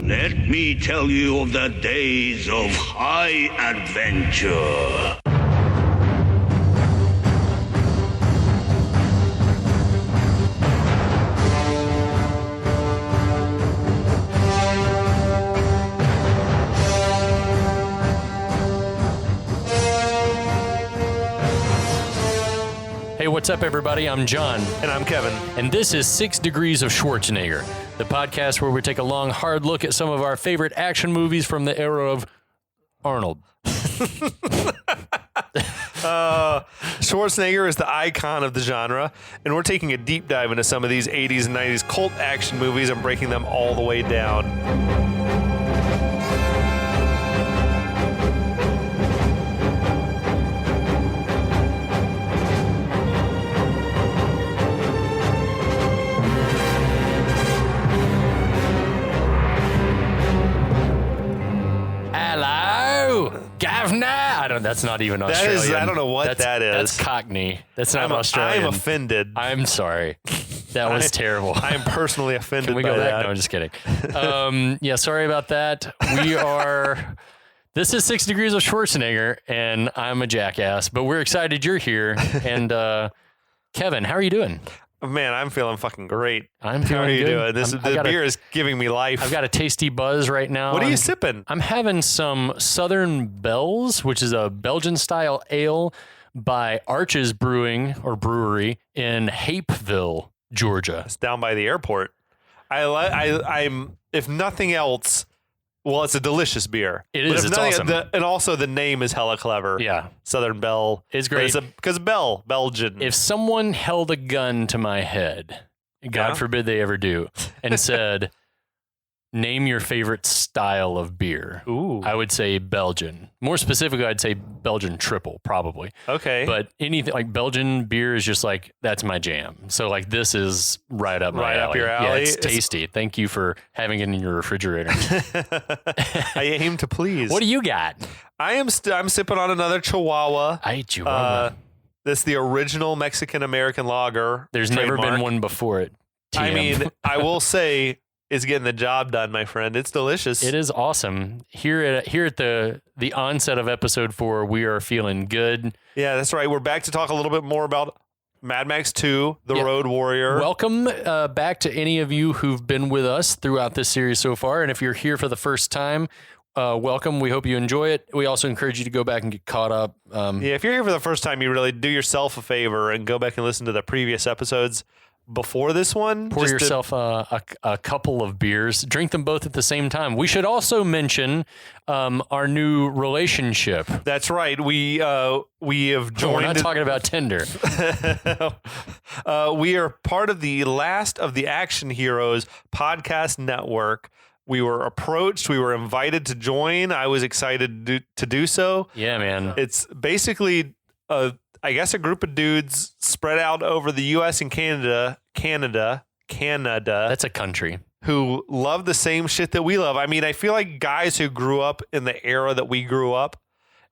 Let me tell you of the days of high adventure. Hey, what's up, everybody? I'm John. And I'm Kevin. And this is 6 Degrees of Schwarzenegger, the podcast where we take a long, hard look at some of our favorite action movies from the era of Arnold. Schwarzenegger is the icon of the genre, and we're taking a deep dive into some of these 80s and 90s cult action movies and breaking them all the way down. That's not even Australian. I don't know what that is. That's Cockney. That's not Australian. I'm offended. I'm sorry. That was terrible. I am personally offended Can we by go back? that. No, I'm just kidding. Yeah, sorry about that. This is 6 Degrees of Schwarzenegger, and I'm a jackass, but we're excited you're here. And Kevin, how are you doing? Man, I'm feeling fucking great. I'm How feeling are you good. doing? The beer is giving me life. I've got a tasty buzz right now. What are you sipping? I'm having some Southern Bells, which is a Belgian-style ale by Arches Brewing or Brewery in Hapeville, Georgia. It's down by the airport. I'm if nothing else, well, it's a delicious beer. It is. It's awesome. And also the name is hella clever. Yeah. Southern Belle. It's great. Because Belgian. If someone held a gun to my head, God forbid they ever do, and said, name your favorite style of beer, Ooh. I would say Belgian. More specifically, I'd say Belgian triple, probably. Okay. But anything like Belgian beer is just like, that's my jam. So like this is right up my alley. Up your alley. Yeah, it's tasty. Thank you for having it in your refrigerator. I aim to please. What do you got? I'm sipping on another Chihuahua. I hate Chihuahua. This is the original Mexican-American lager. There's trademark. never been one before it. TM. I mean, I will say it's getting the job done, my friend. It's delicious. It is awesome. Here at the onset of episode 4, we are feeling good. Yeah, that's right. We're back to talk a little bit more about Mad Max 2, The Road Warrior. Welcome back to any of you who've been with us throughout this series so far. And if you're here for the first time, welcome. We hope you enjoy it. We also encourage you to go back and get caught up. If you're here for the first time, you really do yourself a favor and go back and listen to the previous episodes before this one. Pour yourself a couple of beers. Drink them both at the same time. We should also mention our new relationship. That's right. We have joined. We're not talking about Tinder. We are part of the Last of the Action Heroes podcast network. We were approached. We were invited to join. I was excited to do so. Yeah, man. It's basically I guess a group of dudes spread out over the U.S. and Canada. That's a country. Who love the same shit that we love. I mean, I feel like guys who grew up in the era that we grew up,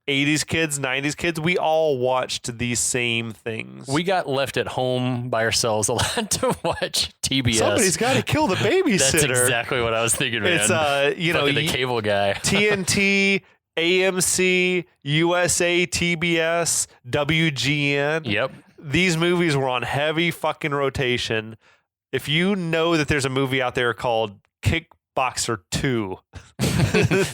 80s kids, 90s kids, we all watched these same things. We got left at home by ourselves a lot to watch TBS. Somebody's got to kill the babysitter. That's exactly what I was thinking, man. It's, the cable guy. TNT, AMC, USA, TBS, WGN. Yep. These movies were on heavy fucking rotation. If you know that there's a movie out there called Kickboxer 2,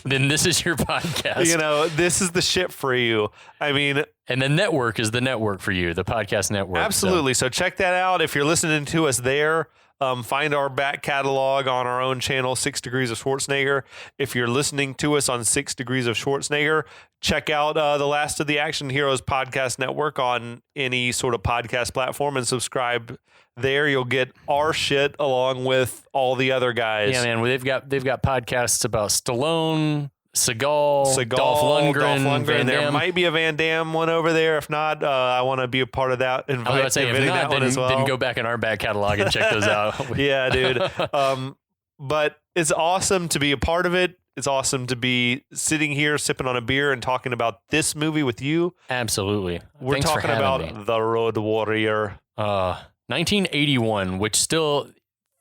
then this is your podcast. This is the shit for you. I mean, and the network is the network for you, the podcast network. Absolutely. So check that out. If you're listening to us there, find our back catalog on our own channel, 6 Degrees of Schwarzenegger. If you're listening to us on 6 Degrees of Schwarzenegger, check out the Last of the Action Heroes podcast network on any sort of podcast platform and subscribe there. You'll get our shit along with all the other guys. Yeah, man. They've got podcasts about Stallone, Seagal, Dolph Lundgren, Van there Damme. might be a Van Damme one over there. If not, I want to be a part of that. I was about to say, if not, then go back in our back catalog and check those out. Yeah, dude. But it's awesome to be a part of it. It's awesome to be sitting here sipping on a beer and talking about this movie with you. Absolutely. We're Thanks talking about The Road Warrior. 1981, which still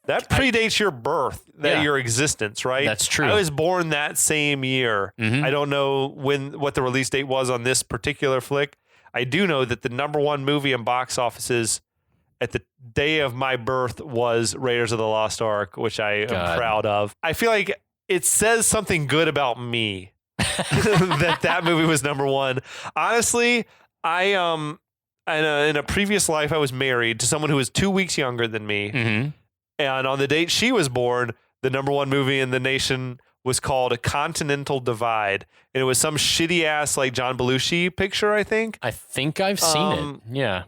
That predates your birth, your existence, right? That's true. I was born that same year. Mhm. I don't know what the release date was on this particular flick. I do know that the #1 movie in box offices at the day of my birth was Raiders of the Lost Ark, which I am proud of. I feel like it says something good about me that movie was #1. Honestly, in a previous life, I was married to someone who was 2 weeks younger than me. Mm-hmm. And on the date she was born, the #1 movie in the nation was called A Continental Divide. And it was some shitty ass like John Belushi picture, I think. I think I've seen it. Yeah.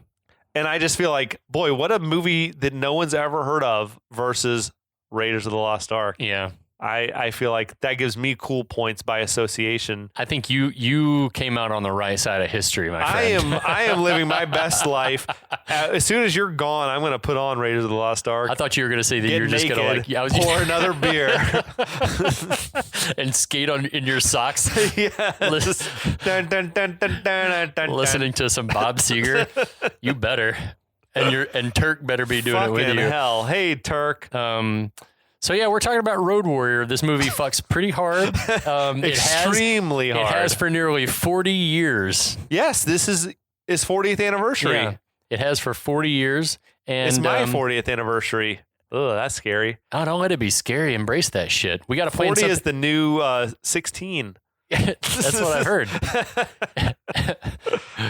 And I just feel like, boy, what a movie that no one's ever heard of versus Raiders of the Lost Ark. Yeah. I feel like that gives me cool points by association. I think you came out on the right side of history, my friend. I am living my best life. As soon as you're gone, I'm going to put on Raiders of the Lost Ark. I thought you were going to say that you're just going to like pour another beer and skate in your socks. Yes. Listening to some Bob Seger. You better. And Turk better be doing it with you. Hell. Hey, Turk. So yeah, we're talking about Road Warrior. This movie fucks pretty hard. Extremely hard. It has for nearly 40 years. Yes, this is his 40th anniversary. Yeah, it has for 40 years. And it's my 40th anniversary. Oh, that's scary. Oh, don't let it be scary. Embrace that shit. We got to play 40 is the new 16. That's what I've heard.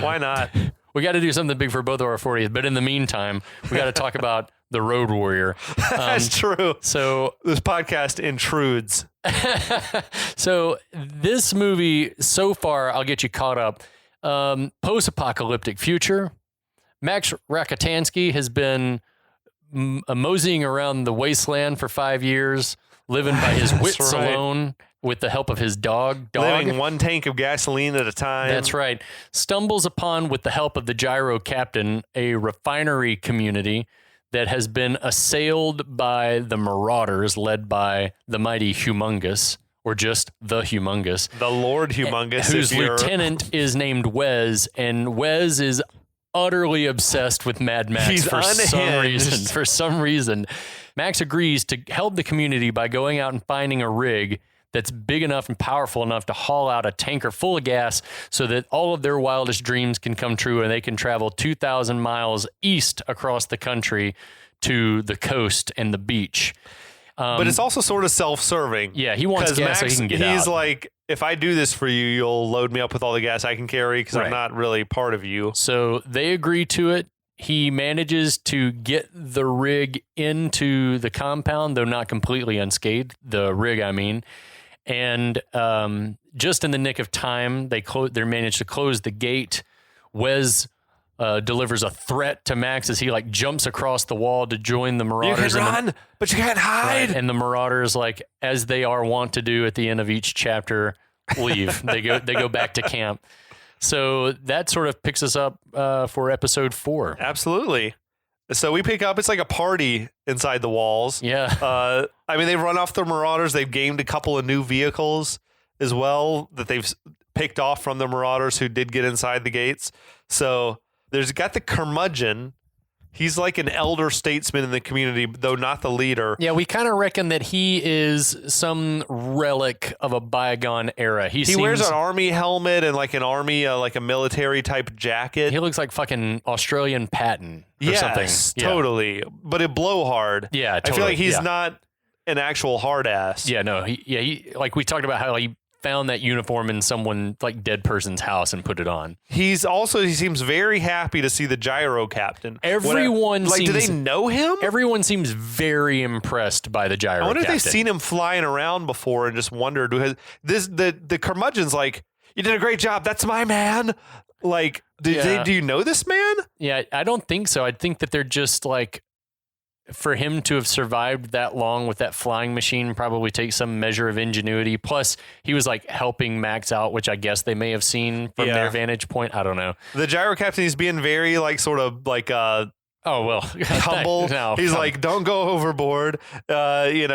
Why not? We got to do something big for both of our 40th. But in the meantime, we got to talk about The Road Warrior. That's true. So this podcast intrudes. So this movie, so far, I'll get you caught up. Post-apocalyptic future. Max Rakatansky has been moseying around the wasteland for 5 years, living by his wits alone with the help of his dog. Living one tank of gasoline at a time. That's right. Stumbles upon, with the help of the Gyro Captain, a refinery community that has been assailed by the marauders led by the mighty Humongous, or just the Humongous. The Lord Humongous. Whose lieutenant is named Wes, and Wes is utterly obsessed with Mad Max. He's unhinged. For some reason, Max agrees to help the community by going out and finding a rig that's big enough and powerful enough to haul out a tanker full of gas so that all of their wildest dreams can come true and they can travel 2,000 miles east across the country to the coast and the beach. But it's also sort of self-serving. Yeah, he wants gas so he can get out. He's like, if I do this for you, you'll load me up with all the gas I can carry because I'm not really part of you. So they agree to it. He manages to get the rig into the compound, though not completely unscathed. The rig, I mean. And just in the nick of time, they manage to close the gate. Wes delivers a threat to Max as he like jumps across the wall to join the marauders. You can run, but you can't hide. Right, and the marauders, like as they are wont to do at the end of each chapter, leave. They go back to camp. So that sort of picks us up for episode 4. Absolutely. So we pick up, it's like a party inside the walls. Yeah. I mean, they've run off the marauders. They've gained a couple of new vehicles as well that they've picked off from the marauders who did get inside the gates. So there's got the curmudgeon. He's like an elder statesman in the community, though not the leader. Yeah, we kind of reckon that he is some relic of a bygone era. He wears an army helmet and like an army, like a military type jacket. He looks like fucking Australian Patton or something. Yes, totally. But a blowhard. Yeah, totally. I feel like he's not an actual hard ass. Yeah, no. He like we talked about how he found that uniform in someone like dead person's house and put it on. He seems very happy to see the Gyro Captain. Everyone do they know him? Everyone seems very impressed by the Gyro Captain. I wonder if they've seen him flying around before and just wondered, the curmudgeon's like, you did a great job. That's my man. Like, do you know this man? Yeah, I don't think so. I think that they're just like, for him to have survived that long with that flying machine probably takes some measure of ingenuity. Plus, he was like helping Max out, which I guess they may have seen from their vantage point. I don't know. The Gyro Captain is being very like sort of like oh well, humble. He's like, don't go overboard. He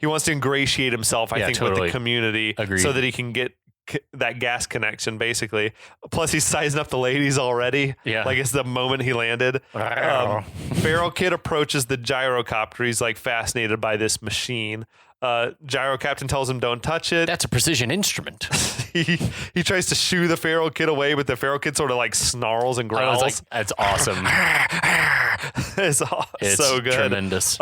wants to ingratiate himself, I think, with the community. Agreed. So that he can get that gas connection, basically. Plus, he's sizing up the ladies already. Yeah. Like it's the moment he landed. Feral Kid approaches the gyrocopter. He's like fascinated by this machine. Gyro Captain tells him don't touch it. That's a precision instrument. he tries to shoo the Feral Kid away, but the Feral Kid sort of like snarls and growls. I was like, that's awesome. It's so good. Tremendous.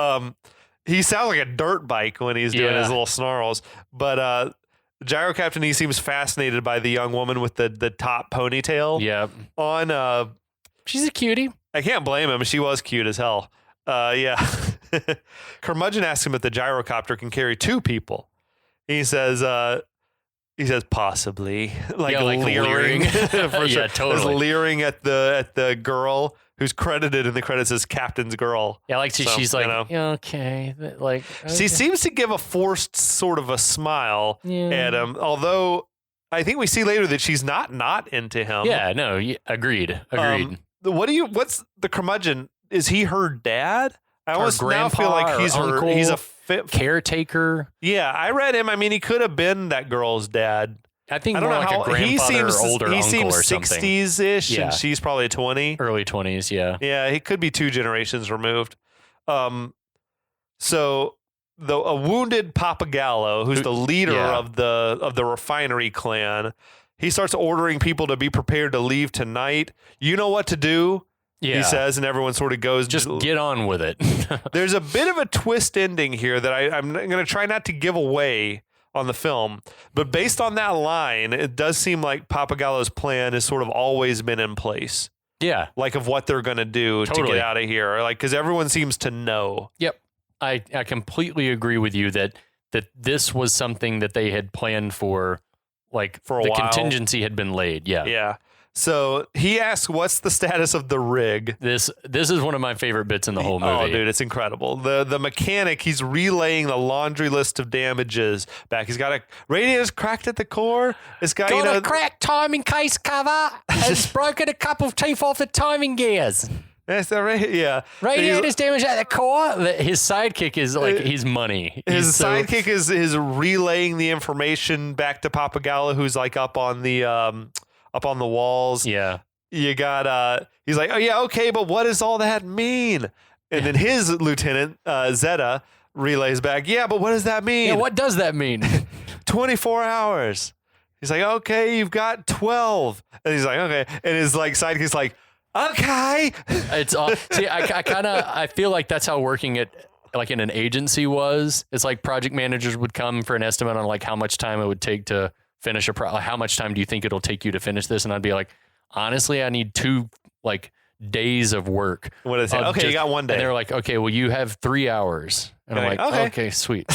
He sounds like a dirt bike when he's doing his little snarls. But Gyro Captain, he seems fascinated by the young woman with the top ponytail. Yeah. She's a cutie. I can't blame him. She was cute as hell. Yeah. Curmudgeon asks him if the gyrocopter can carry 2 people. He says possibly, like leering. For sure. Totally. Leering at the girl who's credited in the credits as Captain's girl. Yeah, like she's like, okay, like okay. She seems to give a forced sort of a smile at him, although I think we see later that she's not into him. Yeah, no, agreed. What's the Curmudgeon? Is he her dad? I almost now feel like he's uncle, he's a caretaker. Yeah, I read him. I mean, he could have been that girl's dad. I think I don't more know like how a grandfather he seems. or older He uncle seems or something. 60s-ish, Yeah. and she's probably 20. Early 20s, yeah. Yeah, he could be 2 generations removed. So a wounded Pappagallo, who's the leader of the refinery clan, he starts ordering people to be prepared to leave tonight. You know what to do. Yeah. He says, and everyone sort of goes. Just get on with it. There's a bit of a twist ending here that I'm going to try not to give away on the film, but based on that line, it does seem like Pappagallo's plan has sort of always been in place. Yeah. Like of what they're going to do to get out of here. Like, because everyone seems to know. Yep. I completely agree with you that this was something that they had planned for, like for a while. The contingency had been laid. Yeah. Yeah. So he asks, what's the status of the rig? This is one of my favorite bits in the whole movie. Oh, dude, it's incredible. The mechanic, he's relaying the laundry list of damages back. He's got a radiator's cracked at the core. It's got a cracked timing case cover. It's broken a couple of teeth off the timing gears. That's the Radiator's damaged at the core. His sidekick is like he's money. His sidekick is relaying the information back to Pappagallo, who's like up on the walls. Yeah. You got, he's like, oh yeah, okay, but what does all that mean? And then his lieutenant, Zeta, relays back, yeah, but what does that mean? Yeah, what does that mean? 24 hours. He's like, okay, you've got 12. And he's like, okay. And his like sidekick's like, okay. It's see, I feel like that's how working it like in an agency was. It's like project managers would come for an estimate on like how much time it would take to finish how much time do you think it'll take you to finish this? And I'd be like, honestly, I need 2 like days of work. What is it? Okay, you got 1 day. And they're like, okay, well, you have 3 hours. And I'm like, okay, sweet.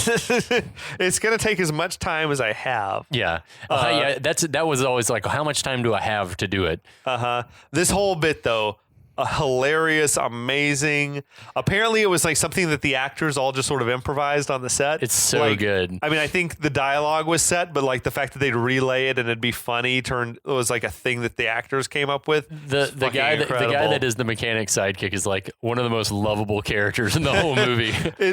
It's gonna take as much time as I have. Yeah, yeah. That was always like, how much time do I have to do it? This whole bit though. Hilarious, amazing. Apparently, it was like something that the actors all just sort of improvised on the set. It's so good. I mean, I think the dialogue was set, but like the fact that they'd relay it and it'd be funny was like a thing that the actors came up with. The guy that is the mechanic sidekick is like one of the most lovable characters in the whole movie.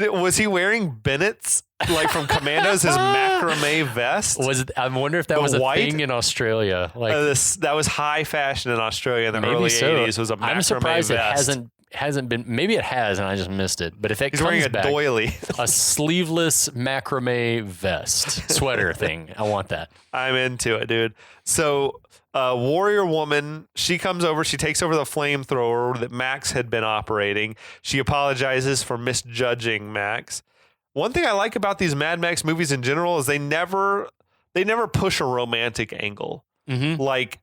Was he wearing Bennett's? Like from Commandos, his macrame vest. I wonder if that was a thing in Australia. Like that was high fashion in Australia in the early 80s. Was a macrame I'm surprised vest. It hasn't been. Maybe it has, and I just missed it. But if it He's comes wearing a back, doily, a sleeveless macrame vest sweater thing, I want that. I'm into it, dude. So. Warrior Woman, she comes over, she takes over the flamethrower that Max had been operating. She apologizes for misjudging Max. One thing I like about these Mad Max movies in general is they never push a romantic angle. Mm-hmm. Like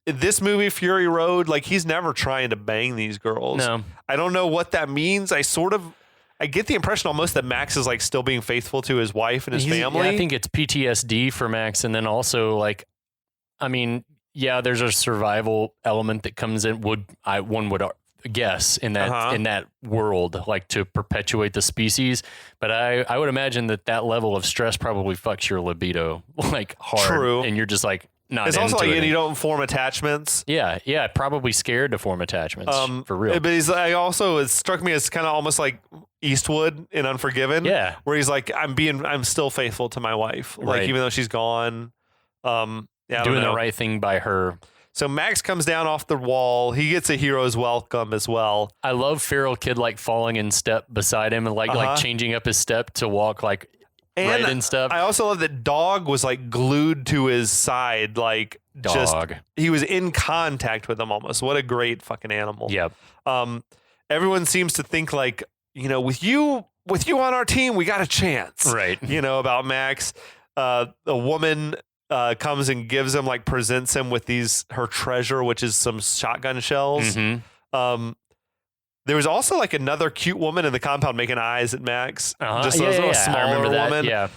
this movie, Fury Road, like he's never trying to bang these girls. No. I don't know what that means. I get the impression almost that Max is like still being faithful to his wife and his family. Yeah, I think it's PTSD for Max, and then also like, I mean, yeah, there's a survival element that comes in. One would guess in that world, like to perpetuate the species. But I would imagine that level of stress probably fucks your libido like hard. True. And you're just like not. It's also like it. you don't form attachments. Yeah, probably scared to form attachments for real. But it struck me as kind of almost like Eastwood in Unforgiven. Yeah, where he's like, I'm still faithful to my wife, like right. even though she's gone. Yeah, I don't Doing the know. right thing by her. So Max comes down off the wall. He gets a hero's welcome as well. I love Feral Kid like falling in step beside him and like changing up his step to walk like right in step. I also love that Dog was like glued to his side, like Dog. he was in contact with him almost. What a great fucking animal. Yep. Everyone seems to think like, with you on our team, we got a chance. Right. About Max. A woman comes and gives him, like, presents him with her treasure, which is some shotgun shells. Mm-hmm. There was also like another cute woman in the compound making eyes at Max. Just a I smaller remember that. woman. Yeah.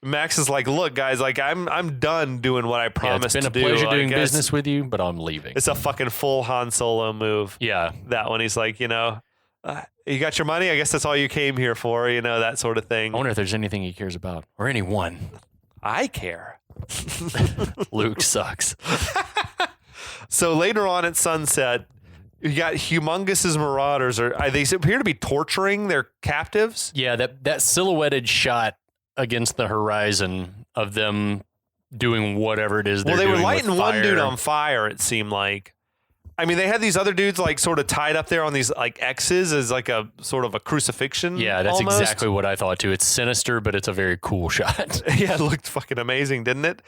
Max is like, look, guys, like I'm done doing what I promised to do. It's been a pleasure doing business with you, but I'm leaving. It's a fucking full Han Solo move. Yeah. That one. He's like, you got your money? I guess that's all you came here for, that sort of thing. I wonder if there's anything he cares about or anyone. I care. Luke sucks. So later on at sunset, you got Humongus's marauders. They appear to be torturing their captives. Yeah, that silhouetted shot against the horizon of them doing whatever it is they're doing. Well, they were lighting with one fire. dude on fire, it seemed like. I mean, they had these other dudes like sort of tied up there on these like X's as like a sort of a crucifixion. Yeah, that's almost. exactly what I thought too. It's sinister, but it's a very cool shot. Yeah, it looked fucking amazing, didn't it?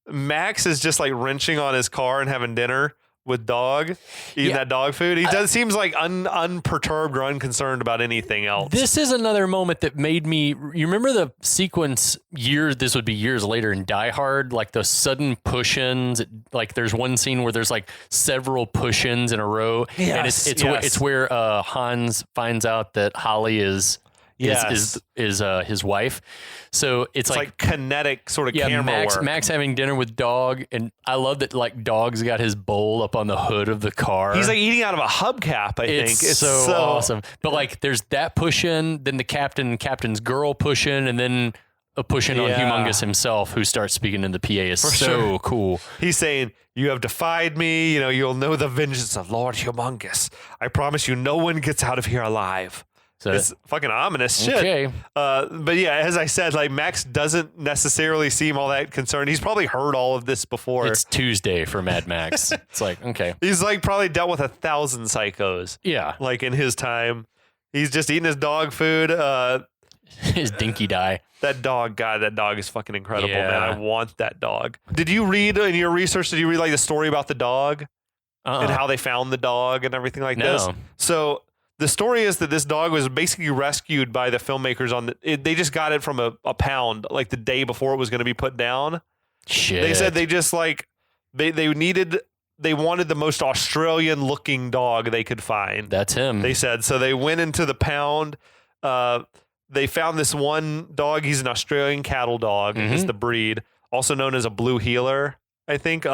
Max is just like wrenching on his car and having dinner with Dog, eating that dog food. He seems like unperturbed or unconcerned about anything else. This is another moment that made me. You remember the sequence this would be years later in Die Hard, like the sudden push-ins. Like there's one scene where there's like several push-ins in a row, and it's where Hans finds out that Holly is his wife. So it's like kinetic sort of camera work. Max having dinner with Dog, and I love that like Dog's got his bowl up on the hood of the car. He's like eating out of a hubcap, I think. It's so awesome. But like there's that push in, then the captain's girl push in, and then a push in on Humongous himself, who starts speaking in the PA is so cool. He's saying, "You have defied me, you'll know the vengeance of Lord Humongous. I promise you no one gets out of here alive." So it's fucking ominous shit. Okay. But yeah, as I said, like Max doesn't necessarily seem all that concerned. He's probably heard all of this before. It's Tuesday for Mad Max. It's like, okay. He's like probably dealt with 1,000 psychos. Yeah. Like in his time. He's just eating his dog food. His dinky die. That dog is fucking incredible, man. I want that dog. Did you read in your research, like the story about the dog? And how they found the dog and everything like this? So the story is that this dog was basically rescued by the filmmakers they just got it from a pound like the day before it was going to be put down. Shit. They said they just like they wanted the most Australian looking dog they could find. That's him. They said. So they went into the pound. They found this one dog. He's an Australian cattle dog. Mm-hmm. Is the breed, also known as a blue heeler, I think.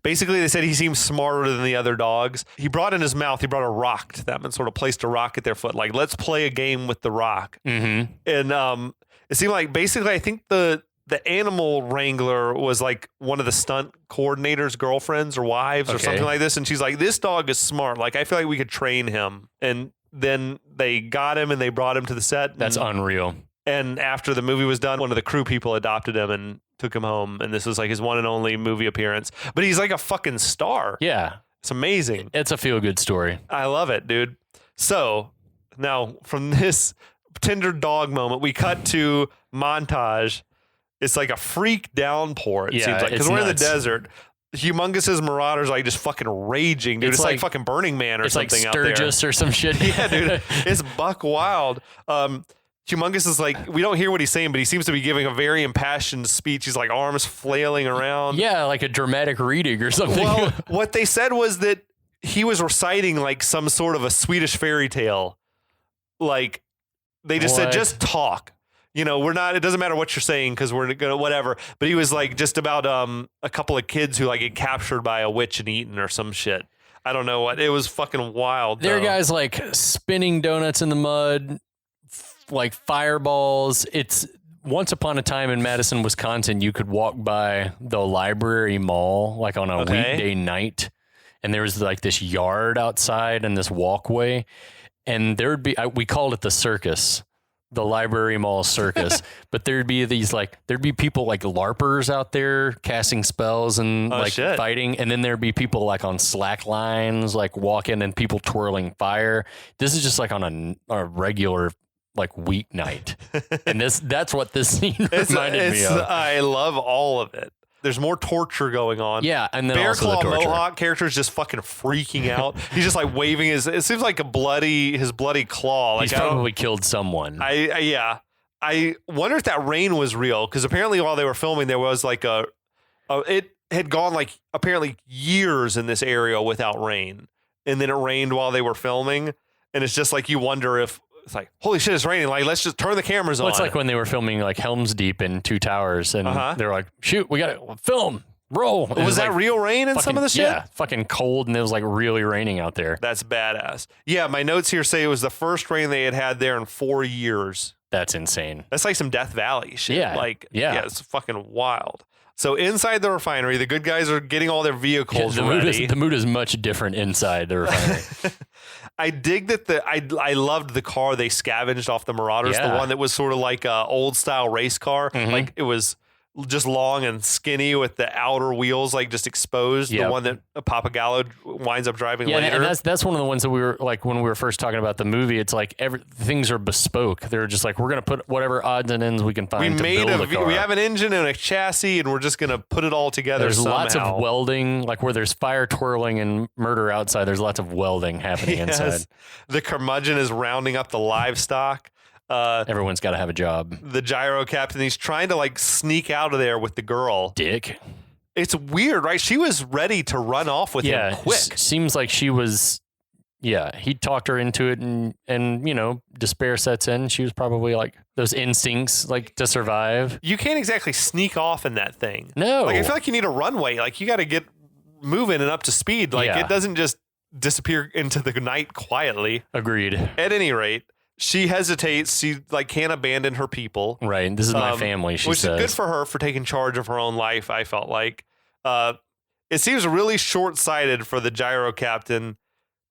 Basically, they said he seems smarter than the other dogs. He brought a rock to them and sort of placed a rock at their foot. Like, let's play a game with the rock. Mm-hmm. And it seemed like basically, I think the animal wrangler was like one of the stunt coordinator's girlfriends or wives or something like this. And she's like, this dog is smart. Like, I feel like we could train him. And then they got him and they brought him to the set. That's unreal. And after the movie was done, one of the crew people adopted him and took him home. And this was like his one and only movie appearance. But he's like a fucking star. Yeah. It's amazing. It's a feel-good story. I love it, dude. So now from this tender dog moment, we cut to montage. It's like a freak downpour, it seems like. Because we're in the desert. Humongous's marauders like just fucking raging, dude. It's like fucking Burning Man or something out there. It's like Sturgis or some shit. Yeah, dude. It's buck wild. Humongous is like, we don't hear what he's saying, but he seems to be giving a very impassioned speech. He's like arms flailing around. Yeah, like a dramatic reading or something. Well, what they said was that he was reciting like some sort of a Swedish fairy tale. Like they just said, just talk. It doesn't matter what you're saying because we're gonna whatever. But he was like just about a couple of kids who like get captured by a witch and eaten or some shit. I don't know what. It was fucking wild. There are guys like spinning donuts in the mud, like fireballs. It's once upon a time in Madison, Wisconsin, you could walk by the library mall like on a weekday night, and there was like this yard outside and this walkway, and there would be we called it the circus. the Library Mall circus, but there'd be people like LARPers out there casting spells and shit. fighting. And then there'd be people like on slack lines, like walking and people twirling fire. This is just like on a regular like weeknight. And that's what this scene reminded me of. I love all of it. There's more torture going on. Yeah, and then Bear also Claw the torture. Mohawk character is just fucking freaking out. He's just like waving it seems like his bloody claw. Like He's probably killed someone. I wonder if that rain was real, because apparently while they were filming there was like it had gone like apparently years in this area without rain, and then it rained while they were filming, and it's just like you wonder if it's like, holy shit, it's raining. Like, let's just turn the cameras on. It's like when they were filming like Helm's Deep in Two Towers, and they're like, shoot, we got to film, roll. Was that like real rain in some of the shit? Yeah, fucking cold, and it was like really raining out there. That's badass. Yeah, my notes here say it was the first rain they had there in 4 years. That's insane. That's like some Death Valley shit. Yeah. Yeah, it's fucking wild. So inside the refinery, the good guys are getting all their vehicles ready. The mood is much different inside the refinery. I dig that I loved the car they scavenged off the Marauders, the one that was sort of like a old style race car. Like it was just long and skinny with the outer wheels like just exposed. The one that Pappagallo winds up driving later. And that's one of the ones that we were like when we were first talking about the movie. It's like things are bespoke. They're just like, we're gonna put whatever odds and ends we can find to build a car. We have an engine and a chassis, and we're just gonna put it all together. There's somehow. lots of welding, like where there's fire twirling and murder outside. There's lots of welding happening inside. The curmudgeon is rounding up the livestock. Everyone's got to have a job. The Gyro Captain, he's trying to like sneak out of there with the girl. Dick. It's weird, right? She was ready to run off with him quick. Seems like she was. Yeah, he talked her into it, and you know, despair sets in. She was probably like those instincts, like to survive. You can't exactly sneak off in that thing. No, like I feel like you need a runway. Like you got to get moving and up to speed. Like it doesn't just disappear into the night quietly. Agreed. At any rate. She hesitates. She like can't abandon her people. Right. This is my family. She which says. Is good for her for taking charge of her own life. I felt like it seems really short-sighted for the Gyro Captain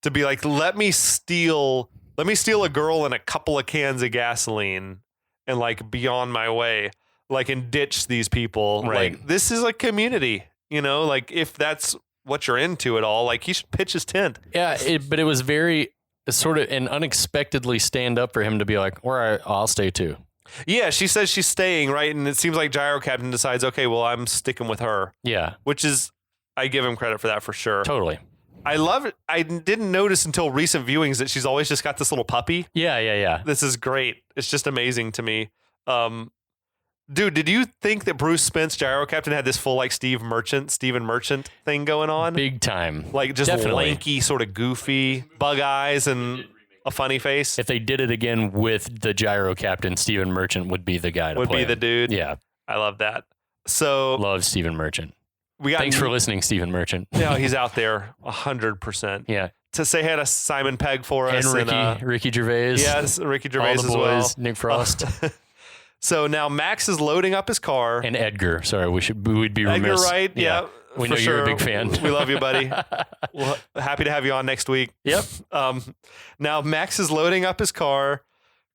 to be like, let me steal a girl and a couple of cans of gasoline and like be on my way, like and ditch these people. Right. Like this is a community, you know. Like if that's what you're into at all, like he should pitch his tent. Yeah, but it was very. Sort of and unexpectedly stand up for him to be like, all right, I'll stay too. Yeah, she says she's staying, right? And it seems like Gyro Captain decides, okay, well, I'm sticking with her. Yeah. Which is, I give him credit for that for sure. Totally. I love it. I didn't notice until recent viewings that she's always just got this little puppy. Yeah. This is great. It's just amazing to me. Dude, did you think that Bruce Spence, Gyro Captain, had this full like Steven Merchant thing going on? Big time. Like just Definitely. lanky, sort of goofy, bug eyes and a funny face. If they did it again with the Gyro Captain, Steven Merchant would be the guy to would play be the him. dude. Yeah. I love that. So love Steven Merchant. Thanks for listening, Steven Merchant. Yeah, he's out there 100%. Yeah. To say hi to Simon Pegg for us. And Ricky Gervais. Yes, Ricky Gervais all the as boys, well. Nick Frost. So now Max is loading up his car. And Edgar. Sorry, we'd be remiss. Edgar Wright, yeah. We know sure. you're a big fan. We love you, buddy. Well, happy to have you on next week. Yep. Now Max is loading up his car.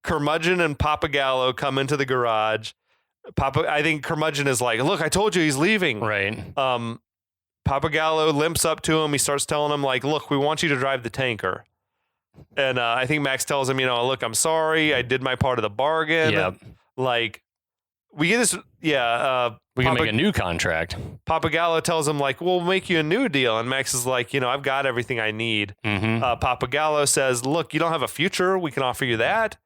Curmudgeon and Pappagallo come into the garage. I think Curmudgeon is like, look, I told you he's leaving. Right. Pappagallo limps up to him. He starts telling him like, look, we want you to drive the tanker. And I think Max tells him, look, I'm sorry. I did my part of the bargain. Yep. Like, we get this, we can make a new contract. Pappagallo tells him, like, we'll make you a new deal. And Max is like, I've got everything I need. Mm-hmm. Pappagallo says, look, you don't have a future. We can offer you that.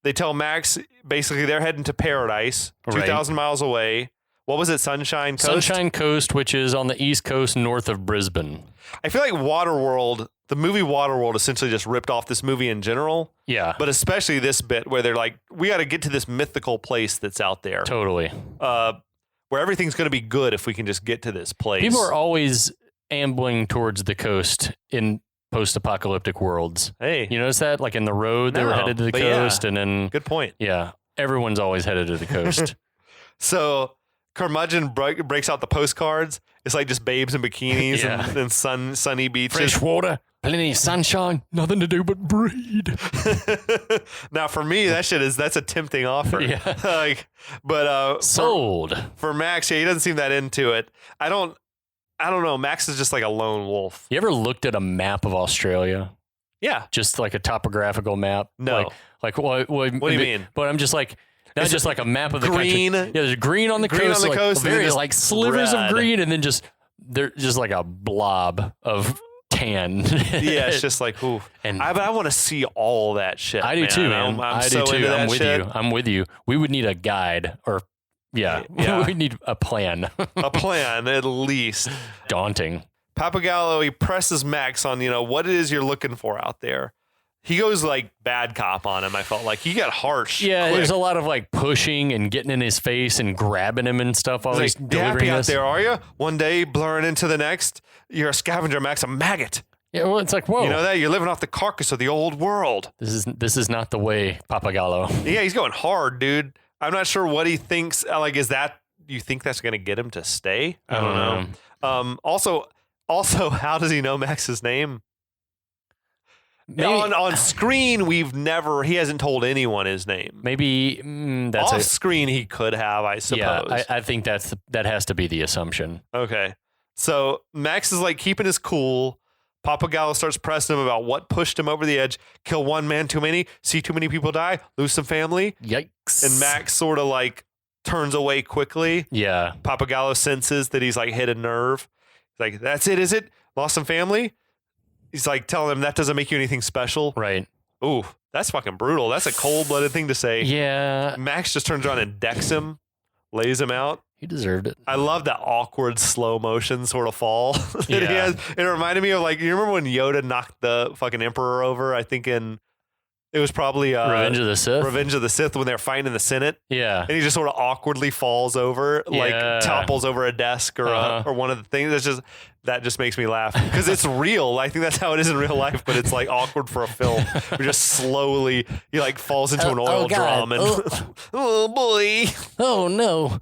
They tell Max, basically, they're heading to Paradise, 2,000 miles away. What was it, Sunshine Coast? Sunshine Coast, which is on the East Coast north of Brisbane. I feel like Waterworld, the movie Waterworld essentially just ripped off this movie in general. Yeah. But especially this bit where they're like, we got to get to this mythical place that's out there. Totally. Where everything's going to be good if we can just get to this place. People are always ambling towards the coast in post-apocalyptic worlds. Hey. You notice that? Like in The Road, they were headed to the coast. And then... Good point. Yeah. Everyone's always headed to the coast. So Curmudgeon breaks out the postcards. It's like just babes in bikinis and sunny beaches. Fresh water. Plenty of sunshine, nothing to do but breed. Now for me, that's a tempting offer. Yeah. But sold. For Max, yeah, he doesn't seem that into it. I don't know. Max is just like a lone wolf. You ever looked at a map of Australia? Yeah. Just like a topographical map? No. Like what do you mean? But I'm just like, not just like a map of the green, country. Yeah, there's green on the coast. On the coast, very like slivers red. of green, and then they're just like a blob of tan. Yeah, it's just like, ooh. And I want to see all that shit. I do too, man. I'm I so do too. into that I'm with shit. you. I'm with you. We would need a guide or we need a plan. A plan, at least. Daunting. Pappagallo, he presses Max on, what it is you're looking for out there. He goes like bad cop on him. I felt like he got harsh. Yeah, quick. there's a lot of like pushing and getting in his face and grabbing him and stuff while he's like, delivering happy this. out there, are you? One day blurring into the next. You're a scavenger, Max, a maggot. Yeah, well, it's like, whoa. You know that? You're living off the carcass of the old world. This is not the way, Pappagallo. Yeah, he's going hard, dude. I'm not sure what he thinks. Like, you think that's going to get him to stay? I don't know. Also, how does he know Max's name? On screen, he hasn't told anyone his name. Maybe that's off screen he could have, I suppose. Yeah, I think that has to be the assumption. Okay. So Max is like keeping his cool. Pappagallo starts pressing him about what pushed him over the edge. Kill one man too many, see too many people die, lose some family. Yikes. And Max sort of like turns away quickly. Yeah. Pappagallo senses that he's like hit a nerve. He's like, that's it, is it? Lost some family? He's like telling him that doesn't make you anything special. Right. Ooh, that's fucking brutal. That's a cold-blooded thing to say. Yeah. Max just turns around and decks him, lays him out. He deserved it. I love that awkward slow motion sort of fall that he has. It reminded me of like, you remember when Yoda knocked the fucking Emperor over? I think it was probably Revenge of the Sith. Revenge of the Sith when they're fighting in the Senate. Yeah. And he just sort of awkwardly falls over, like topples over a desk or one of the things. That just makes me laugh because it's real. I think that's how it is in real life, but it's like awkward for a film. He just slowly, he like falls into an oil drum and oh boy. Oh no.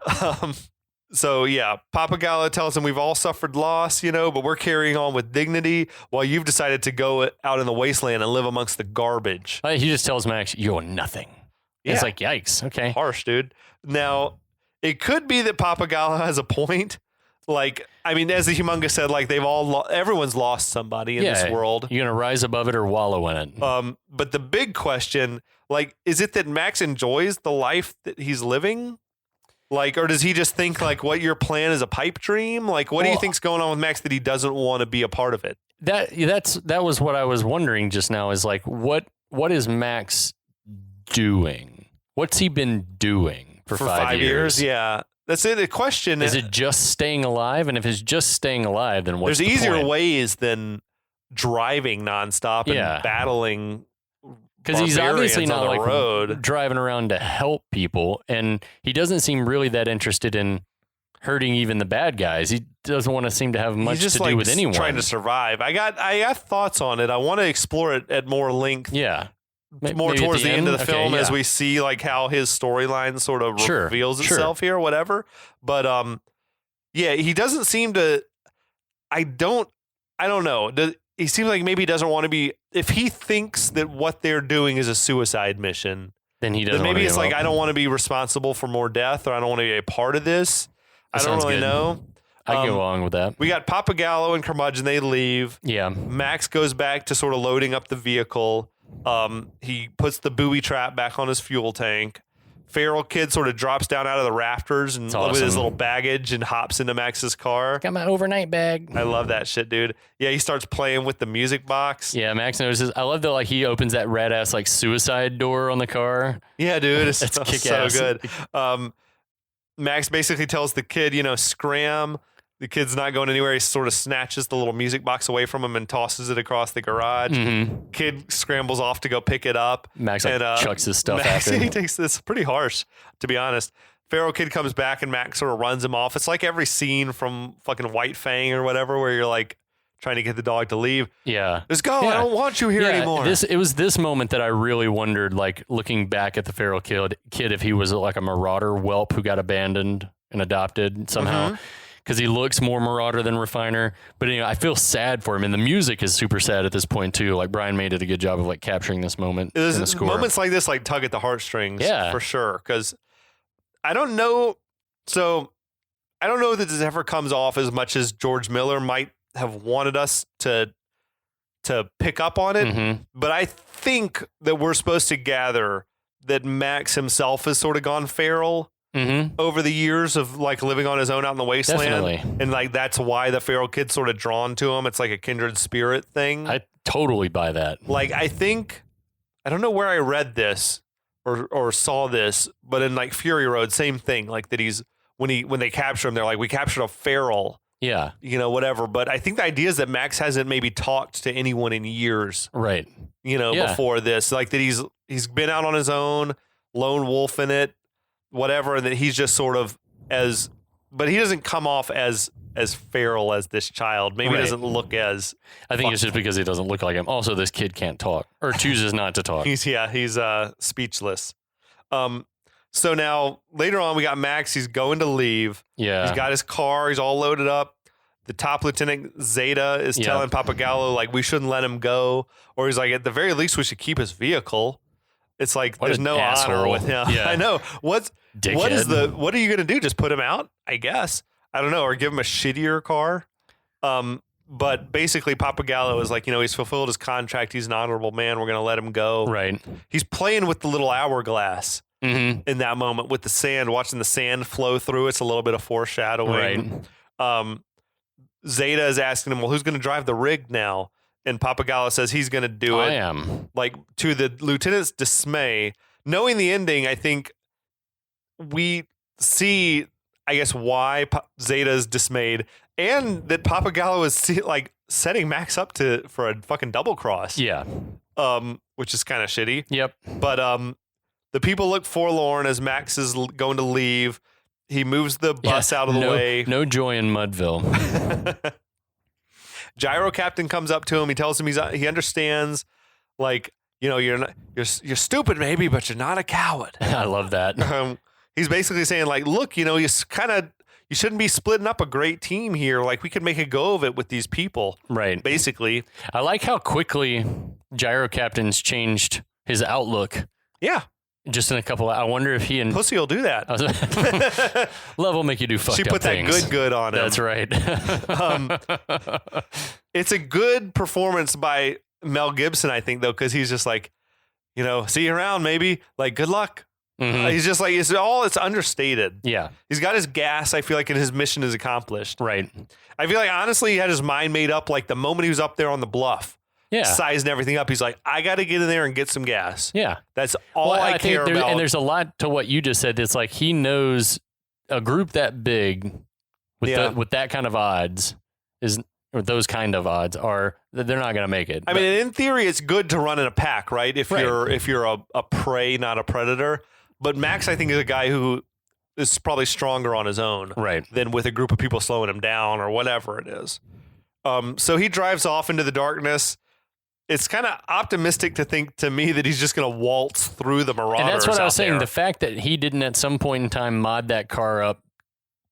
So yeah, Pappagallo tells him we've all suffered loss, but we're carrying on with dignity while you've decided to go out in the wasteland and live amongst the garbage. He just tells Max, you're nothing. Yeah. It's like, yikes. Okay. Harsh, dude. Now, it could be that Pappagallo has a point. Like, I mean, as the Humongous said, like everyone's lost somebody in this world. You're going to rise above it or wallow in it. But the big question, like, is it that Max enjoys the life that he's living? Like, or does he just think like what your plan is a pipe dream? Like, what do you think's going on with Max that he doesn't want to be a part of it? That was what I was wondering just now is like, what is Max doing? What's he been doing for 5 years? Yeah. That's it. The question is it just staying alive? And if it's just staying alive, then what's there's the easier point? ways than driving nonstop and battling. Because he's obviously not on the like road. Driving around to help people, and he doesn't seem really that interested in hurting even the bad guys. He doesn't want to seem to have much to do with anyone. Trying to survive. I got thoughts on it. I want to explore it at more length. Yeah. More maybe towards the end of the film as we see like how his storyline sort of reveals itself here, whatever. But yeah, he doesn't seem to. I don't know. He seems like maybe he doesn't want to be. If he thinks that what they're doing is a suicide mission, then he doesn't. Then maybe it's like I don't want to be responsible for more death, or I don't want to be a part of this. I don't really know. I go along with that. We got Pappagallo and Curmudgeon. They leave. Yeah. Max goes back to sort of loading up the vehicle. He puts the booby trap back on his fuel tank. Feral Kid sort of drops down out of the rafters and with his little baggage and hops into Max's car. Got my overnight bag. I love that shit, dude. Yeah, he starts playing with the music box. Yeah, Max notices. I love that like he opens that red ass like suicide door on the car. Yeah, dude, it's kick-ass. so good. Max basically tells the kid, scram. The kid's not going anywhere. He sort of snatches the little music box away from him and tosses it across the garage. Mm-hmm. Kid scrambles off to go pick it up. Max chucks his stuff Max, after. He takes this pretty harsh, to be honest. Feral Kid comes back and Max sort of runs him off. It's like every scene from fucking White Fang or whatever where you're like trying to get the dog to leave. Yeah. Let's go. Yeah. I don't want you here anymore. It was this moment that I really wondered, like looking back at the Feral Kid if he was like a marauder whelp who got abandoned and adopted somehow. Mm-hmm. because he looks more Marauder than Refiner. But I feel sad for him, and the music is super sad at this point too. Like Brian made it a good job of like capturing this moment in the score. Moments like this like tug at the heartstrings, for sure. Because I don't know, that this ever comes off as much as George Miller might have wanted us to pick up on it. But I think that we're supposed to gather that Max himself has sort of gone feral over the years of like living on his own out in the wasteland. Definitely. And like that's why the feral kid's sort of drawn to him. It's like a kindred spirit thing. I totally buy that. Like I don't know where I read this or saw this, but in like Fury Road, same thing. Like that he's when they capture him, they're like, we captured a feral. Yeah. Whatever. But I think the idea is that Max hasn't maybe talked to anyone in years. Right. Before this. Like that he's been out on his own, lone wolf in it, whatever, and that he's just sort of but he doesn't come off as feral as this child. Maybe he doesn't look as I think it's just because he doesn't look like him. Also, this kid can't talk or chooses not to talk. He's speechless. So now later on we got Max, he's going to leave. Yeah. He's got his car, he's all loaded up. The top lieutenant Zeta is telling Pappagallo like we shouldn't let him go, or he's like at the very least we should keep his vehicle. It's like there's no honor with him. Yeah. I know. What are you gonna do? Just put him out? I guess. I don't know, or give him a shittier car. But basically Pappagallo is like, he's fulfilled his contract, he's an honorable man, we're gonna let him go. Right. He's playing with the little hourglass in that moment with the sand, watching the sand flow through. It's a little bit of foreshadowing. Right. Zeta is asking him, well, who's gonna drive the rig now? And Pappagallo says he's going to do it. I am. Like, to the lieutenant's dismay, knowing the ending, I think we see, I guess, why Zeta's dismayed, and that Pappagallo is setting Max up for a fucking double cross. Yeah. Which is kind of shitty. Yep. But the people look forlorn as Max is going to leave. He moves the bus out of the way. No joy in Mudville. Gyro Captain comes up to him. He tells him he understands, like, you're stupid maybe, but you're not a coward. I love that. He's basically saying like, look, you shouldn't be splitting up a great team here. Like we could make a go of it with these people. Right. Basically. I like how quickly Gyro Captain's changed his outlook. Yeah. Just in a couple. I wonder if he and Pussy will do that. Love will make you do fucked she up put things. that good on him. That's right. It's a good performance by Mel Gibson, I think, though, because he's just like, see you around, maybe. Like, good luck. He's just like, it's understated. Yeah. He's got his gas, I feel like, and his mission is accomplished. Right. I feel like, honestly, he had his mind made up like the moment he was up there on the bluff. Yeah. Sizing everything up. He's like, I got to get in there and get some gas. Yeah. That's all I care about. And there's a lot to what you just said. It's like he knows a group that big with that kind of odds or those kind of odds they're not going to make it. I mean, in theory, it's good to run in a pack, right? If you're a prey, not a predator. But Max, I think, is a guy who is probably stronger on his own than with a group of people slowing him down or whatever it is. So he drives off into the darkness. It's kind of optimistic to think to me that he's just going to waltz through the marauders. And that's what I was saying. The fact that he didn't at some point in time mod that car up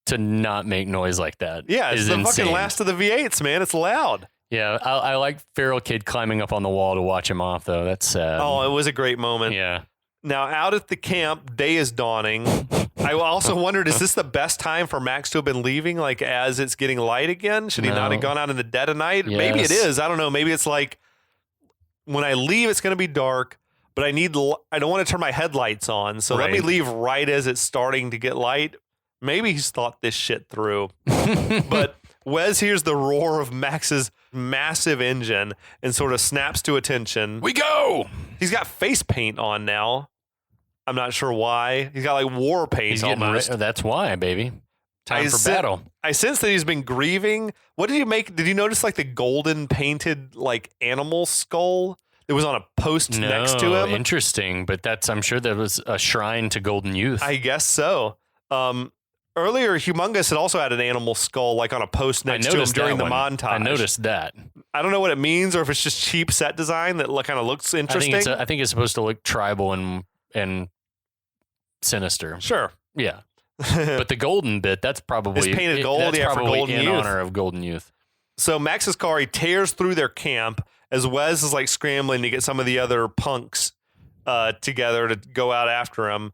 to not make noise like that. Yeah, it's the fucking last of the V8s, man. It's loud. Yeah, I like Feral Kid climbing up on the wall to watch him off, though. That's sad. Oh, it was a great moment. Yeah. Now, out at the camp, day is dawning. I also wondered, is this the best time for Max to have been leaving, like, as it's getting light again? Should he not have gone out in the dead of night? Yes. Maybe it is. I don't know. Maybe it's like, when I leave, it's going to be dark, but I don't want to turn my headlights on, so let me leave right as it's starting to get light. Maybe he's thought this shit through. But Wes hears the roar of Max's massive engine and sort of snaps to attention. We go! He's got face paint on now. I'm not sure why. He's got like war paint almost. That's why, baby. Time for battle. I sense that he's been grieving. What did you make? Did you notice like the golden painted like animal skull that was on a post next to him? Interesting, but I'm sure that was a shrine to Golden Youth. I guess so. Earlier, Humongous had also had an animal skull like on a post next to him during the montage. I noticed that. I don't know what it means or if it's just cheap set design that kind of looks interesting. I think it's supposed to look tribal and sinister. Sure. Yeah. But the golden bit, that's probably It's painted gold, That's yeah, for probably Golden in Youth. honor of Golden Youth. So Max's car, he tears through their camp as Wes is like scrambling to get some of the other punks together to go out after him.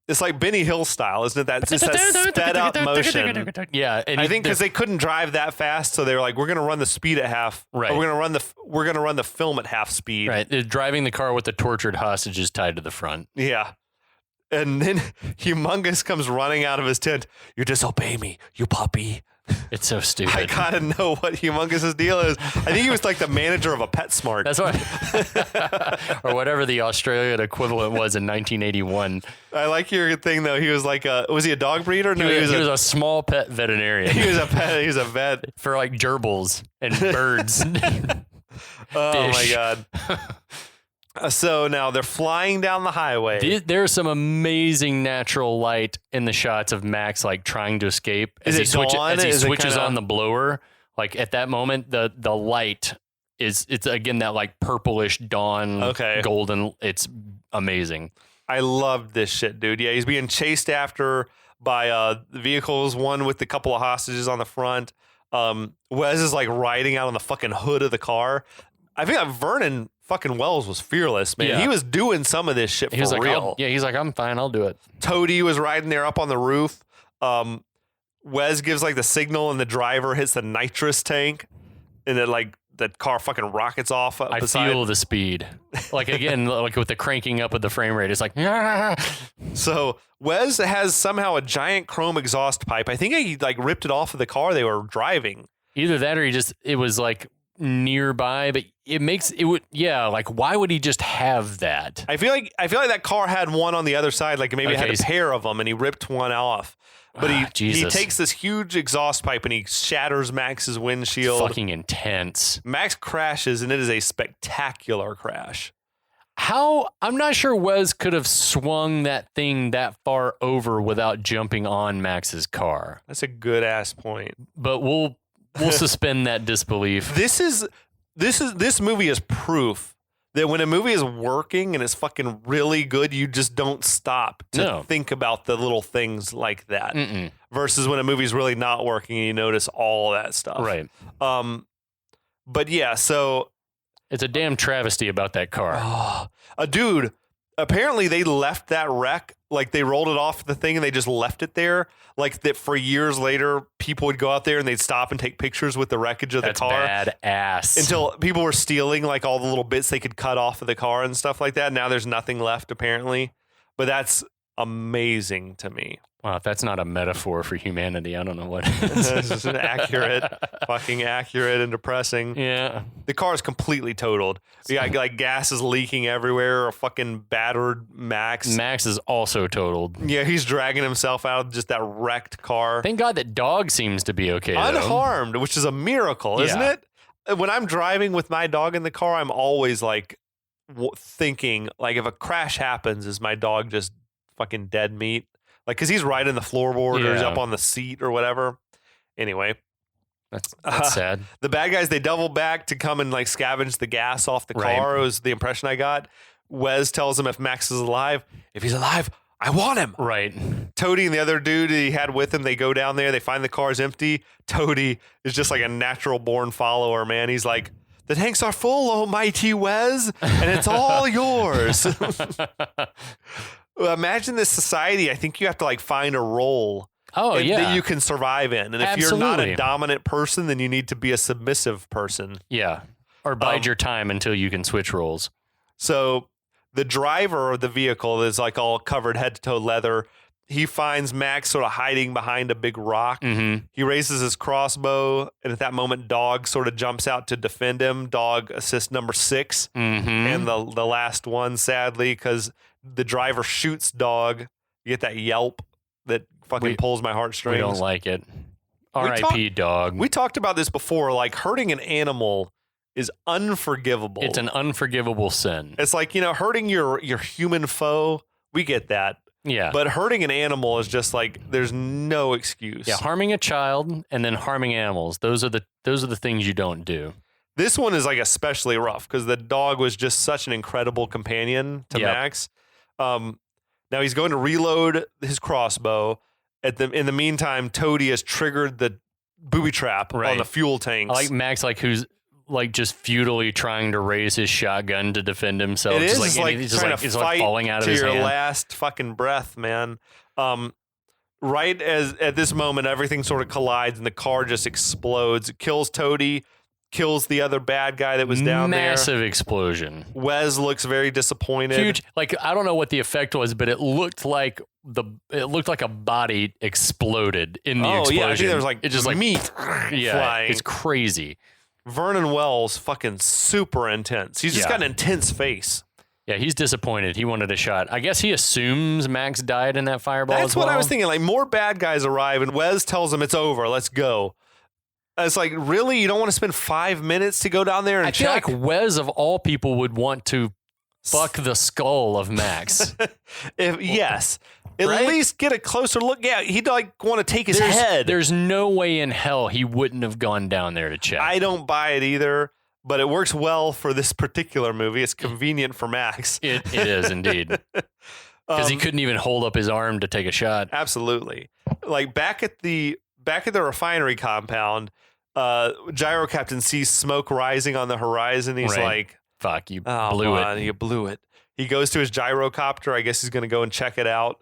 It's like Benny Hill style, isn't it? That's just that sped up motion. Yeah, and I think because they couldn't drive that fast, so they were like, "We're going to run the speed at half. Right. Or we're going to run the film at half speed." right, they're driving the car with the tortured hostages tied to the front. Yeah. And then Humongous comes running out of his tent. "You disobey me, you puppy." It's so stupid. I gotta know what Humongous's deal is. I think he was like the manager of a PetSmart. That's what, or whatever the Australian equivalent was in 1981. I like your thing though. He was like was he a dog breeder? No, He was a small pet veterinarian. he was a pet. He was a vet. For like gerbils and birds. Oh my Fish. god. So now they're flying down the highway. There's some amazing natural light in the shots of Max like trying to escape Is as it he, dawn? as he Is it switches kinda- on the blower. Like at that moment, the light it's again that like purplish dawn, Okay. golden. It's amazing. I love this shit, dude. Yeah, he's being chased after by vehicles, one with a couple of hostages on the front. Wes is like riding out on the fucking hood of the car. I think that Vernon fucking Wells was fearless, man. Yeah. He was doing some of this shit He was for like, real. he's like, I'm fine, I'll do it. Toady was riding there up on the roof. Wes gives like the signal and the driver hits the nitrous tank and then like the car fucking rockets off. I beside. feel the speed. Like again, like with the cranking up of the frame rate, it's like So Wes has somehow a giant chrome exhaust pipe. I think he like ripped it off of the car they were driving. either that or it was like nearby, but like why would he just have that? I feel like that car had one on the other side, like maybe it had Okay. a pair of them, and he ripped one off. But he Jesus. takes this huge exhaust pipe and he shatters Max's windshield. Fucking intense. Max crashes, and it is a spectacular crash. I'm not sure Wes could have swung that thing that far over without jumping on Max's car. That's a good ass point. But we'll suspend that disbelief. This movie is proof that when a movie is working and it's fucking really good, you just don't stop to think about the little things like that. Mm-mm. Versus when a movie's really not working and you notice all that stuff. Right. But yeah, so It's a damn travesty about that car. dude, apparently they left that wreck, like they rolled it off the thing and they just left it there. Like that for years later, people would go out there and they'd stop and take pictures with the wreckage of That's the car. badass. Until people were stealing like all the little bits they could cut off of the car and stuff like that. Now there's nothing left apparently. But that's amazing to me. Wow, if that's not a metaphor for humanity, I don't know what is. This is fucking accurate and depressing. Yeah. The car is completely totaled. You got like gas is leaking everywhere. A fucking battered Max. Max is also totaled. Yeah, he's dragging himself out of just that wrecked car. Thank God that dog seems to be okay. though. Unharmed, which is a miracle, isn't Yeah. it? When I'm driving with my dog in the car, I'm always like thinking, like, if a crash happens, is my dog just fucking dead meat? Like, because he's right in the floorboard or he's Yeah. up on the seat or whatever. Anyway, That's sad. the bad guys, they double back to come and like scavenge the gas off the Right. car, was the impression I got. Wes tells him if Max is alive, if he's alive, I want him. Right. Toady and the other dude he had with him, they go down there, they find the car's empty. Toady is just like a natural born follower, man. He's like, the tanks are full, oh mighty Wes, and it's all yours. Imagine this society. I think you have to like find a role Oh, yeah. that you can survive in. And if you're not Absolutely. a dominant person, then you need to be a submissive person. Yeah. Or bide your time until you can switch roles. So the driver of the vehicle is like all covered head to toe leather. He finds Max sort of hiding behind a big rock. Mm-hmm. He raises his crossbow, and at that moment, Dog sort of jumps out to defend him. Dog assist number 6, Mm-hmm. and the last one, sadly, because the driver shoots Dog. You get that yelp that fucking pulls my heartstrings. We don't like it. We R.I.P. dog. We talked about this before. Like, hurting an animal is unforgivable. It's an unforgivable sin. It's like, hurting your human foe. We get that. Yeah. But hurting an animal is just like, there's no excuse. Yeah, harming a child and then harming animals. Those are the things you don't do. This one is like especially rough because the dog was just such an incredible companion to Yep. Max. Now he's going to reload his crossbow. in the meantime, Toady has triggered the booby trap on the fuel tanks. I like Max, like who's like just futilely trying to raise his shotgun to defend himself. It is like he's trying to fight falling out of to his your hand. last fucking breath, man. Right as at this moment, everything sort of collides and the car just explodes. It kills Toady, kills the other bad guy that was down there. Massive explosion. Wes looks very disappointed. Huge. Like I don't know what the effect was, but it looked like a body exploded in the explosion. Yeah, I think there was like it's just like meat flying. It's crazy. Vernon Wells fucking super intense. He's just got an intense face. Yeah, he's disappointed. He wanted a shot. I guess he assumes Max died in that fireball. That's as well. what I was thinking. Like more bad guys arrive, and Wes tells him it's over. Let's go. It's like, really? You don't want to spend 5 minutes to go down there and check? I feel like Wes of all people would want to fuck the skull of Max. Yes. At least get a closer look. Yeah, he'd like want to take his head. There's no way in hell he wouldn't have gone down there to check. I don't buy it either, but it works well for this particular movie. It's convenient for Max. It is indeed. Because he couldn't even hold up his arm to take a shot. Absolutely. Like back at the refinery compound, Gyro Captain sees smoke rising on the horizon. He's like, fuck, you blew it. You blew it. He goes to his gyrocopter. I guess he's going to go and check it out.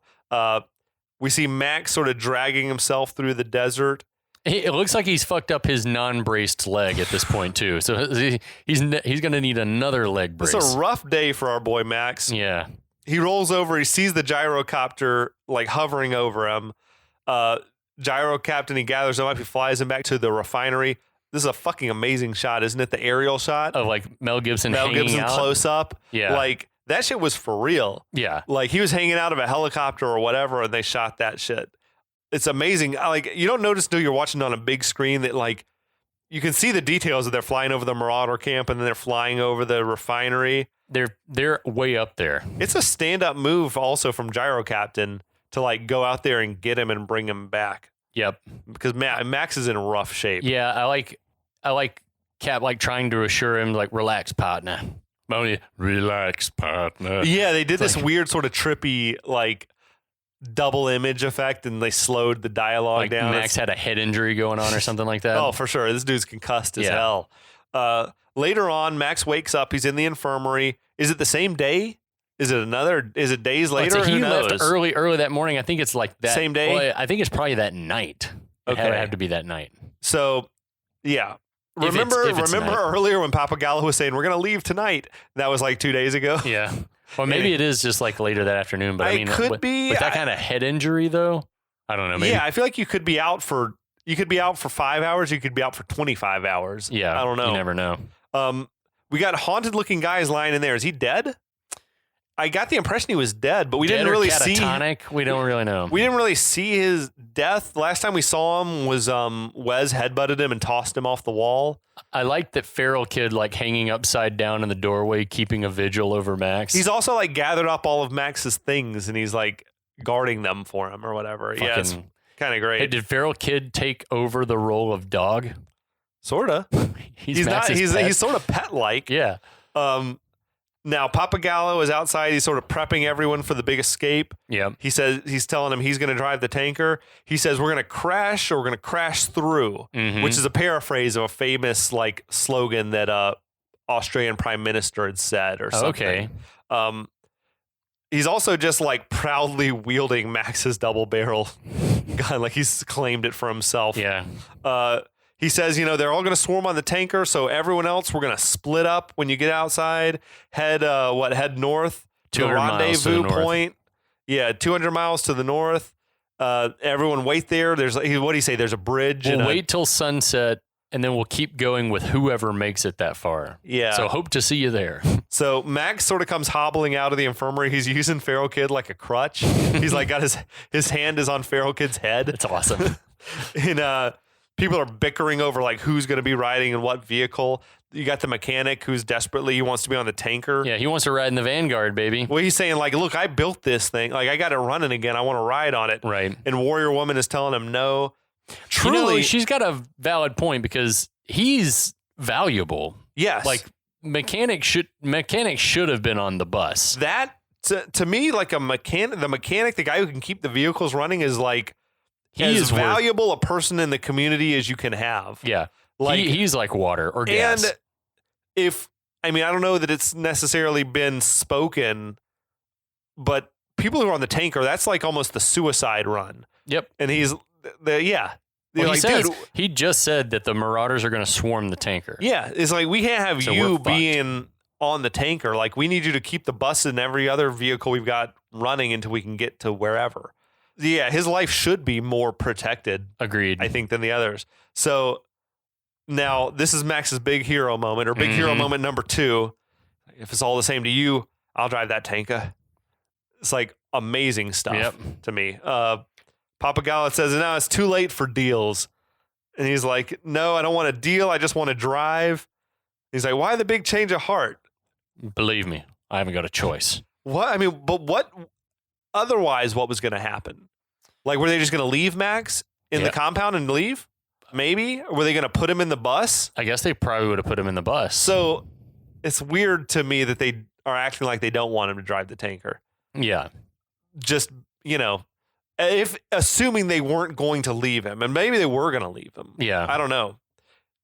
We see Max sort of dragging himself through the desert. It looks like he's fucked up his non-braced leg at this point too. So he's going to need another leg brace. It's a rough day for our boy Max. Yeah. He rolls over. He sees the gyrocopter like hovering over him. Gyro Captain, he gathers him up. He flies him back to the refinery. This is a fucking amazing shot, isn't it? The aerial shot of like Mel Gibson hanging out. Close up. Yeah. Like that shit was for real. Yeah. Like he was hanging out of a helicopter or whatever, and they shot that shit. It's amazing. Like you don't notice until you're watching on a big screen that like you can see the details of they're flying over the marauder camp and then they're flying over the refinery. They're way up there. It's a stand-up move also from Gyro Captain to like go out there and get him and bring him back. Yep. Because Max is in rough shape. Yeah, I like Cap like trying to assure him like relax, partner. Relax, partner. Yeah, they did this weird sort of trippy like double image effect and they slowed the dialogue like down. Max had a head injury going on or something like that. Oh, for sure. This dude's concussed as hell. Later on, Max wakes up. He's in the infirmary. Is it the same day? Is it days later? He left early that morning. I think it's like that. Same day? Well, I think it's probably that night. It had to be that night. So, yeah. Remember earlier when Pappagallo was saying, we're going to leave tonight? That was like 2 days ago. Yeah. Well, maybe it is just like later that afternoon. But I mean, could be. With that kind of head injury, though, I don't know. Maybe. Yeah, I feel like you could be out for 5 hours. You could be out for 25 hours. Yeah. I don't know. You never know. We got haunted-looking guys lying in there. Is he dead? I got the impression he was dead, but we didn't really see. Catatonic? We don't really know. We didn't really see his death. Last time we saw him was Wes headbutted him and tossed him off the wall. I like that feral kid like hanging upside down in the doorway, keeping a vigil over Max. He's also like gathered up all of Max's things and he's like guarding them for him or whatever. Yeah, it's kind of great. Hey, did feral kid take over the role of dog? Sorta. He's sort of pet-like. Yeah. Now Pappagallo is outside. He's sort of prepping everyone for the big escape. Yeah. He says he's telling him he's going to drive the tanker. He says we're going to crash or we're going to crash through, which is a paraphrase of a famous like slogan that Australian Prime Minister had said or something. Okay. He's also just like proudly wielding Max's double barrel gun, like he's claimed it for himself. Yeah. He says, they're all going to swarm on the tanker, so everyone else, we're going to split up when you get outside, head north to the rendezvous point. Yeah, 200 miles to the north. Everyone wait there. What do you say? There's a bridge. We'll wait till sunset, and then we'll keep going with whoever makes it that far. Yeah. So hope to see you there. So Max sort of comes hobbling out of the infirmary. He's using Feral Kid like a crutch. He's like got his hand is on Feral Kid's head. It's awesome. And people are bickering over like who's going to be riding in what vehicle. You got the mechanic who's he wants to be on the tanker. Yeah, he wants to ride in the Vanguard, baby. Well, he's saying like, look, I built this thing. Like I got it running again. I want to ride on it. Right. And Warrior Woman is telling him no. Truly, she's got a valid point because he's valuable. Yes. Like mechanic should have been on the bus. That to me, like the mechanic, the guy who can keep the vehicles running is like as valuable a person in the community as you can have. Yeah. Like he's like water or gas. And I don't know that it's necessarily been spoken, but people who are on the tanker, that's like almost the suicide run. Yep. And Well, he just said that the marauders are going to swarm the tanker. Yeah. It's like, we can't have you being on the tanker. Like, we need you to keep the bus and every other vehicle we've got running until we can get to wherever. Yeah. His life should be more protected. Agreed. I think, than the others. So now this is Max's big hero moment, or big hero moment number 2. If it's all the same to you, I'll drive that tanker. It's like amazing stuff to me. Pappagallo says, now it's too late for deals. And he's like, no, I don't want a deal. I just want to drive. He's like, why the big change of heart? Believe me, I haven't got a choice. What? But what otherwise, what was going to happen? Like, were they just going to leave Max in the compound and leave? Maybe? Or were they going to put him in the bus? I guess they probably would have put him in the bus. So it's weird to me that they are acting like they don't want him to drive the tanker. Yeah. Just, if assuming they weren't going to leave him, and maybe they were going to leave him. Yeah. I don't know.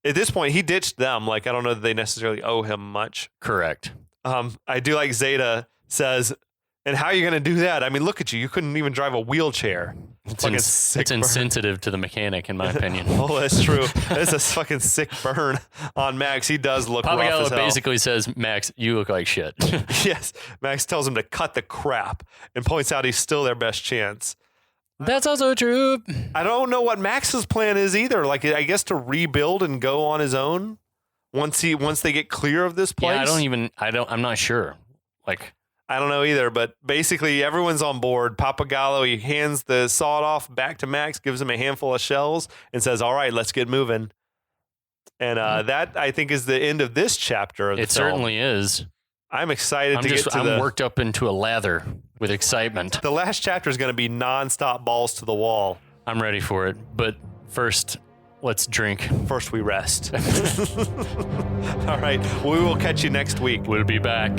At this point, he ditched them. Like, I don't know that they necessarily owe him much. Correct. I do like Zeta says, and how are you going to do that? I mean, look at you. You couldn't even drive a wheelchair. It's insensitive to the mechanic, in my opinion. Oh, that's true. That's a fucking sick burn on Max. He does look rough as hell. Basically says, Max, you look like shit. Yes. Max tells him to cut the crap and points out he's still their best chance. That's also true. I don't know what Max's plan is either. Like, I guess to rebuild and go on his own once they get clear of this place. Yeah, I'm not sure. Like, I don't know either, but basically everyone's on board. Pappagallo, he hands the sawed off back to Max, gives him a handful of shells, and says, all right, let's get moving. And that, I think, is the end of this chapter of the film. It certainly is. I'm excited to get to I'm worked up into a lather with excitement. The last chapter is going to be nonstop balls to the wall. I'm ready for it. But first, let's drink. First, we rest. All right. We will catch you next week. We'll be back.